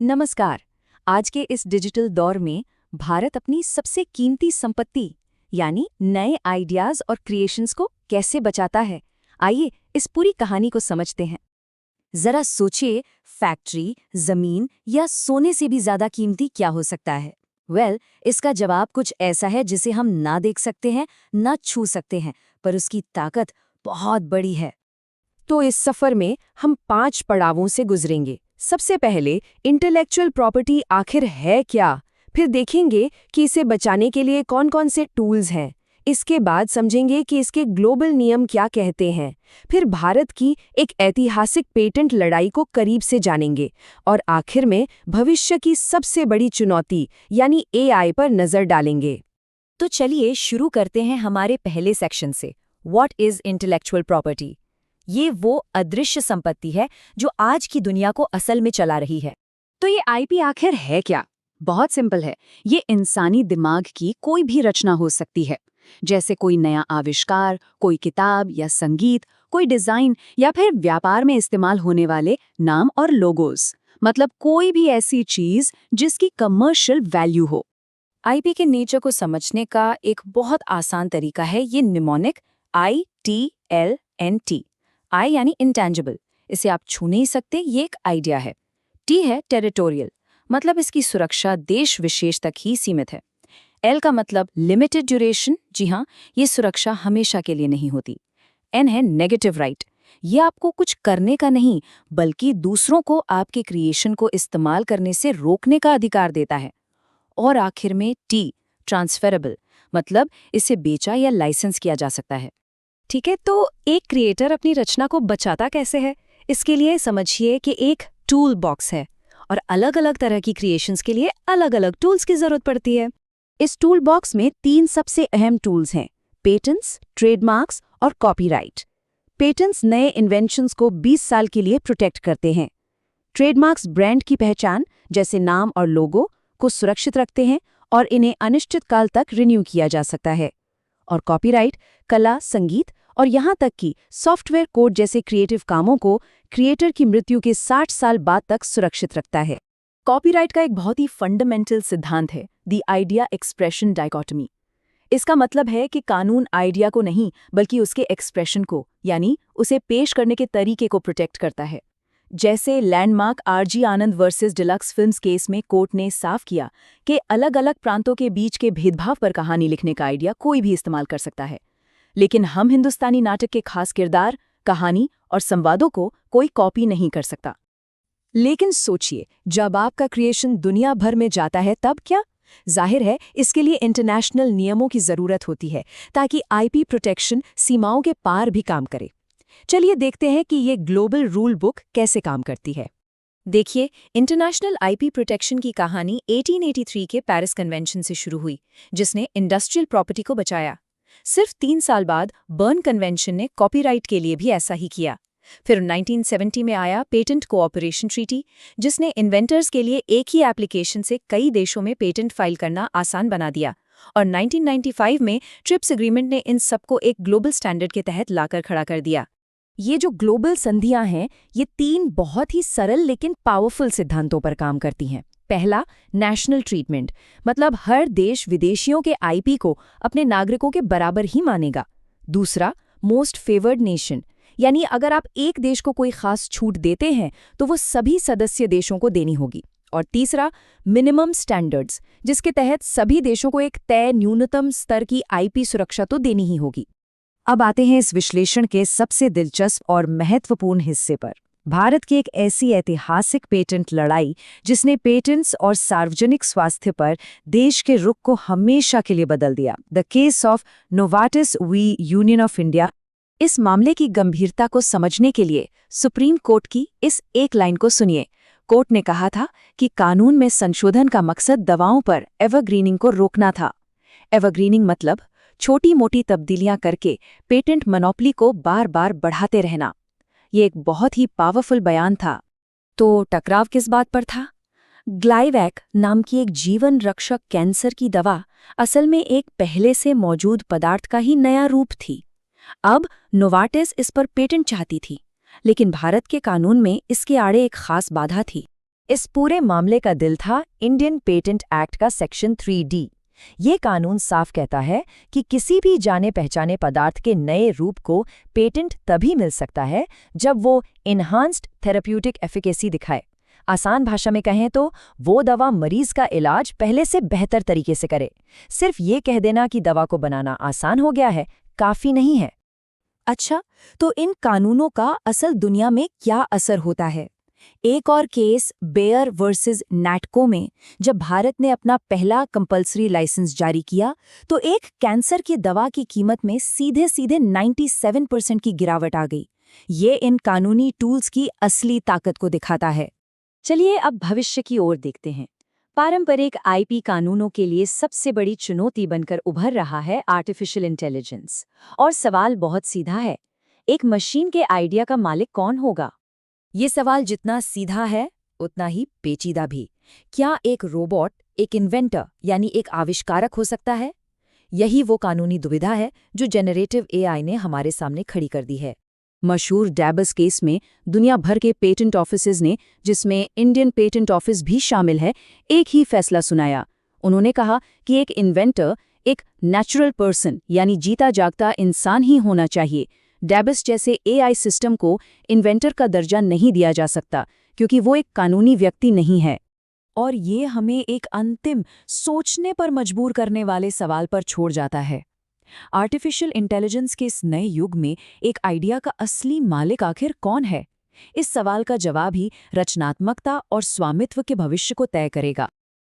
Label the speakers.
Speaker 1: नमस्कार। आज के इस डिजिटल दौर में भारत अपनी सबसे कीमती संपत्ति यानी नए आइडियाज और क्रिएशंस को कैसे बचाता है, आइए इस पूरी कहानी को समझते हैं। जरा सोचिए, फैक्ट्री, जमीन या सोने से भी ज्यादा कीमती क्या हो सकता है? इसका जवाब कुछ ऐसा है जिसे हम ना देख सकते हैं, ना छू सकते हैं, पर उसकी ताकत बहुत बड़ी है। तो इस सफर में हम 5 पड़ावों से गुजरेंगे। सबसे पहले, इंटेलेक्चुअल प्रॉपर्टी आखिर है क्या? फिर देखेंगे कि इसे बचाने के लिए कौन-कौन से टूल्स हैं। इसके बाद समझेंगे कि इसके ग्लोबल नियम क्या कहते हैं। फिर भारत की एक ऐतिहासिक पेटेंट लड़ाई को करीब से जानेंगे और आखिर में भविष्य की सबसे बड़ी चुनौती यानी एआई पर नजर डालेंगे। तो चलिए शुरू करते हैं हमारे पहले सेक्शन से, व्हाट इज इंटेलेक्चुअल प्रॉपर्टी। ये वो अदृश्य संपत्ति है जो आज की दुनिया को असल में चला रही है। तो ये आईपी आखिर है क्या? बहुत सिंपल है। ये इंसानी दिमाग की कोई भी रचना हो सकती है, जैसे कोई नया आविष्कार, कोई किताब या संगीत, कोई डिजाइन या फिर व्यापार में इस्तेमाल होने वाले नाम और लोगोस। मतलब कोई भी ऐसी चीज जिसकी कमर्शियल वैल्यू हो। आईपी के नेचर को समझने का एक बहुत आसान तरीका है ये निमोनिक ITLNT। आई यानी इंटेंजिबल, इसे आप छू नहीं सकते, ये एक आइडिया है। टी है टेरिटोरियल, मतलब इसकी सुरक्षा देश विशेष तक ही सीमित है। एल का मतलब लिमिटेड ड्यूरेशन, जी हाँ, ये सुरक्षा हमेशा के लिए नहीं होती। एन है नेगेटिव राइट, ये आपको कुछ करने का नहीं बल्कि दूसरों को आपके क्रिएशन को इस्तेमाल करने से रोकने का अधिकार देता है। और आखिर में टी ट्रांसफरेबल, मतलब इसे बेचा या लाइसेंस किया जा सकता है। ठीक है, तो एक क्रिएटर अपनी रचना को बचाता कैसे है? इसके लिए समझिए कि एक टूल बॉक्स है और अलग-अलग तरह की क्रिएशंस के लिए अलग-अलग टूल्स की जरूरत पड़ती है। इस टूल बॉक्स में 3 सबसे अहम टूल्स हैं: पेटेंट्स, ट्रेडमार्क्स और कॉपीराइट। पेटेंट्स नए इन्वेंशंस को 20 साल के लिए प्रोटेक्ट करते हैं। ट्रेडमार्क्स ब्रांड की पहचान जैसे नाम और लोगो को सुरक्षित रखते हैं और इन्हें अनिश्चित काल तक रिन्यू किया जा सकता है। और कॉपीराइट कला, संगीत और यहाँ तक कि सॉफ्टवेयर कोड जैसे क्रिएटिव कामों को क्रिएटर की मृत्यु के 60 साल बाद तक सुरक्षित रखता है। कॉपीराइट का एक बहुत ही फंडामेंटल सिद्धांत है द आइडिया एक्सप्रेशन डाइकोटमी। इसका मतलब है कि कानून आइडिया को नहीं बल्कि उसके एक्सप्रेशन को, यानी उसे पेश करने के तरीके को प्रोटेक्ट करता है। जैसे लैंडमार्क RG आनंद वर्सेस डिलक्स फिल्म्स केस में कोर्ट ने साफ किया कि अलग-अलग प्रांतों के बीच के भेदभाव पर कहानी लिखने का आइडिया कोई भी इस्तेमाल कर सकता है, लेकिन हम हिंदुस्तानी नाटक के खास किरदार, कहानी और संवादों को कोई कॉपी नहीं कर सकता। लेकिन सोचिए, जब आपका क्रिएशन दुनिया भर में जाता है तब क्या? जाहिर है, इसके लिए इंटरनेशनल नियमों की जरूरत होती है ताकि आईपी प्रोटेक्शन सीमाओं के पार भी काम करे। चलिए देखते हैं कि ये ग्लोबल रूल बुक कैसे काम करती है। देखिए, इंटरनेशनल आईपी प्रोटेक्शन की कहानी 1883 के पेरिस कन्वेंशन से शुरू हुई, जिसने इंडस्ट्रियल प्रॉपर्टी को बचाया। सिर्फ 3 साल बाद बर्न कन्वेंशन ने कॉपीराइट के लिए भी ऐसा ही किया। फिर 1970 में आया पेटेंट कोऑपरेशन ट्रीटी, जिसने इन्वेंटर्स के लिए एक ही एप्लीकेशन से कई देशों में पेटेंट फाइल करना आसान बना दिया। और 1995 में ट्रिप्स एग्रीमेंट ने इन सबको एक ग्लोबल स्टैंडर्ड के तहत लाकर खड़ा कर दिया। ये जो ग्लोबल संधियां हैं, ये 3 बहुत ही सरल लेकिन पावरफुल सिद्धांतों पर काम करती हैं। पहला, नेशनल ट्रीटमेंट, मतलब हर देश विदेशियों के आईपी को अपने नागरिकों के बराबर ही मानेगा। दूसरा, मोस्ट फेवर्ड नेशन, यानी अगर आप एक देश को कोई खास छूट देते हैं तो वो सभी सदस्य देशों को देनी होगी। और तीसरा, मिनिमम स्टैंडर्ड्स, जिसके तहत सभी देशों को एक तय न्यूनतम स्तर की आईपी सुरक्षा तो देनी ही होगी। अब आते हैं इस विश्लेषण के सबसे दिलचस्प और महत्वपूर्ण हिस्से पर, भारत की एक ऐसी ऐतिहासिक पेटेंट लड़ाई जिसने पेटेंट्स और सार्वजनिक स्वास्थ्य पर देश के रुख को हमेशा के लिए बदल दिया। The case of Novartis V Union of India. इस मामले की गंभीरता को समझने के लिए सुप्रीम कोर्ट की इस एक लाइन को सुनिए। कोर्ट ने कहा था कि कानून में संशोधन का मकसद दवाओं पर एवरग्रीनिंग को रोकना था। एवरग्रीनिंग मतलब छोटी मोटी तब्दीलियां करके पेटेंट मोनोपोली को बार बार बढ़ाते रहना। ये एक बहुत ही पावरफुल बयान था। तो टकराव किस बात पर था? ग्लाइवैक नाम की एक जीवन रक्षक कैंसर की दवा असल में एक पहले से मौजूद पदार्थ का ही नया रूप थी। अब नोवार्टिस इस पर पेटेंट चाहती थी, लेकिन भारत के कानून में इसके आड़े एक खास बाधा थी।
Speaker 2: इस पूरे मामले का दिल था इंडियन पेटेंट एक्ट का सेक्शन 3D। ये कानून साफ कहता है कि किसी भी जाने पहचाने पदार्थ के नए रूप को पेटेंट तभी मिल सकता है जब वो इन्हांस्ड थेरेप्यूटिक एफिकेसी दिखाए। आसान भाषा में कहें तो वो दवा मरीज का इलाज पहले से बेहतर तरीके से करे। सिर्फ ये कह देना कि दवा को बनाना आसान हो गया है काफी नहीं है।
Speaker 1: अच्छा, तो इन कानूनों का असल दुनिया में क्या असर होता है? एक और केस बेयर वर्सेस नैटको में जब भारत ने अपना पहला कंपल्सरी लाइसेंस जारी किया तो एक कैंसर की दवा की कीमत में सीधे सीधे 97% की गिरावट आ गई। ये इन कानूनी टूल्स की असली ताकत को दिखाता है। चलिए अब भविष्य की ओर देखते हैं। पारंपरिक आईपी कानूनों के लिए सबसे बड़ी चुनौती बनकर उभर रहा है आर्टिफिशियल इंटेलिजेंस। और सवाल बहुत सीधा है, एक मशीन के आइडिया का मालिक कौन होगा? ये सवाल जितना सीधा है उतना ही पेचीदा भी। क्या एक रोबोट एक इन्वेंटर यानी एक आविष्कारक हो सकता है? यही वो कानूनी दुविधा है जो जेनरेटिव एआई ने हमारे सामने खड़ी कर दी है। मशहूर डैबस केस में दुनिया भर के पेटेंट ऑफिसेज ने, जिसमें इंडियन पेटेंट ऑफिस भी शामिल है, एक ही फैसला सुनाया। उन्होंने कहा कि एक इन्वेंटर एक नेचुरल पर्सन यानी जीता जागता इंसान ही होना चाहिए। डैबस जैसे एआई सिस्टम को इन्वेंटर का दर्जा नहीं दिया जा सकता क्योंकि वो एक कानूनी व्यक्ति नहीं है। और ये हमें एक अंतिम सोचने पर मजबूर करने वाले सवाल पर छोड़ जाता है। आर्टिफिशियल इंटेलिजेंस के इस नए युग में एक आइडिया का असली मालिक आखिर कौन है? इस सवाल का जवाब ही रचनात्मकता और स्वामित्व के भविष्य को तय करेगा।